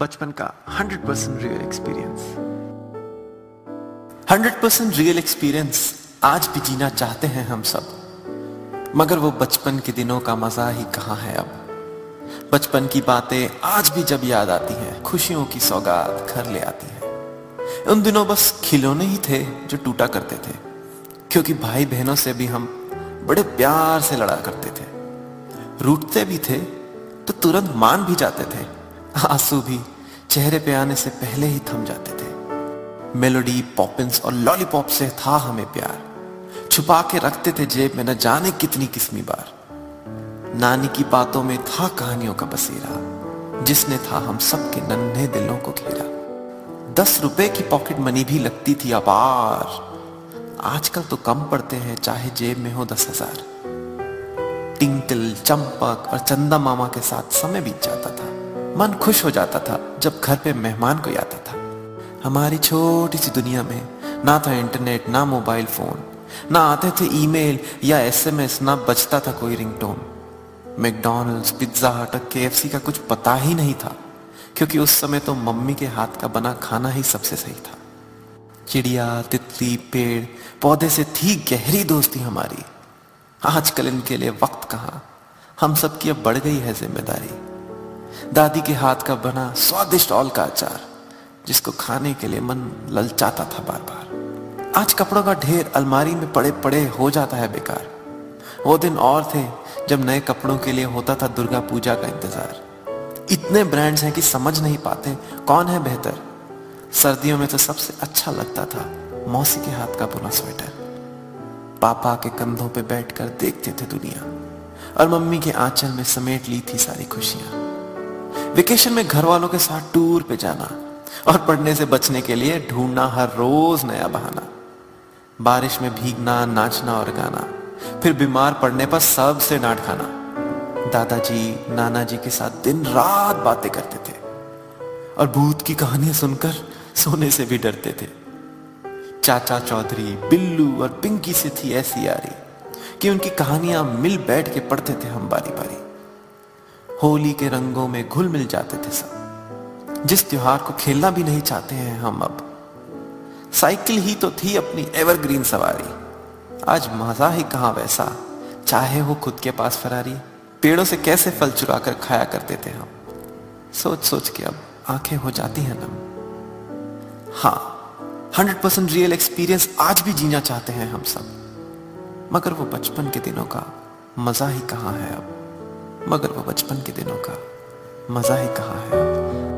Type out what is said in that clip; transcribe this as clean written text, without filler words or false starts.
बचपन का 100% real experience. 100% real experience आज भी जीना चाहते हैं हम सब, मगर वो बचपन के दिनों का मजा ही कहाँ है अब। बचपन की बातें आज भी जब याद आती हैं, खुशियों की सौगात घर ले आती है। उन दिनों बस खिलौने ही थे जो टूटा करते थे, क्योंकि भाई बहनों से भी हम बड़े प्यार से लड़ा करते थे। रूठते भी थे तो तुरंत मान भी जाते थे, आंसू भी चेहरे पे आने से पहले ही थम जाते थे। मेलोडी, पॉपिंस और लॉलीपॉप से था हमें प्यार, छुपा के रखते थे जेब में न जाने कितनी किस्मी बार। नानी की बातों में था कहानियों का बसेरा, जिसने था हम सबके नन्हे दिलों को घेरा। 10 रुपए की पॉकेट मनी भी लगती थी अपार, आजकल तो कम पड़ते हैं चाहे जेब में हो 10,000। टिंकल, चंपक और चंदा मामा के साथ समय बीत जाता था, मन खुश हो जाता था जब घर पे मेहमान कोई आता था। हमारी छोटी सी दुनिया में ना था इंटरनेट, ना मोबाइल फोन, ना आते थे ईमेल या एसएमएस, ना बजता था कोई रिंगटोन। मैकडॉनल्ड्स, पिज्जा हट और केएफसी का कुछ पता ही नहीं था, क्योंकि उस समय तो मम्मी के हाथ का बना खाना ही सबसे सही था। चिड़िया, तितली, पेड़ पौधे से थी गहरी दोस्ती हमारी। आजकल इनके लिए वक्त कहाँ, हम सब की अब बढ़ गई है जिम्मेदारी। दादी के हाथ का बना स्वादिष्ट औल का अचार, जिसको खाने के लिए मन ललचाता था बार बार। आज कपड़ों का ढेर अलमारी में पड़े पड़े हो जाता है बेकार। वो दिन और थे जब नए कपड़ों के लिए होता था दुर्गा पूजा का इंतजार। इतने ब्रांड्स हैं कि समझ नहीं पाते कौन है बेहतर। सर्दियों में तो सबसे अच्छा लगता था मौसी के हाथ का बुना स्वेटर। पापा के कंधों पे बैठकर देखते थे दुनिया, और मम्मी के आंचल में समेट ली थी सारी खुशियां। वेकेशन में घर वालों के साथ टूर पे जाना, और पढ़ने से बचने के लिए ढूंढना हर रोज नया बहाना। बारिश में भीगना, नाचना और गाना, फिर बीमार पड़ने पर सबसे डांट खाना। दादाजी, नाना जी के साथ दिन रात बातें करते थे, और भूत की कहानियां सुनकर सोने से भी डरते थे। चाचा चौधरी, बिल्लू और पिंकी से थी ऐसी यारी कि उनकी कहानियां मिल बैठ के पढ़ते थे हम बारी बारी। होली के रंगों में घुल मिल जाते थे सब, जिस त्योहार को खेलना भी नहीं चाहते हैं हम अब। साइकिल ही तो थी अपनी एवरग्रीन सवारी, आज मजा ही कहां वैसा, चाहे हो खुद के पास फरारी। पेड़ों से कैसे फल चुरा कर खाया करते थे हम, सोच सोच के अब आंखें हो जाती हैं नम। हाँ, 100% रियल एक्सपीरियंस आज भी जीना चाहते हैं हम सब, मगर वो बचपन के दिनों का मजा ही कहां है अब। मगर वो बचपन के दिनों का मजा ही कहां है अब।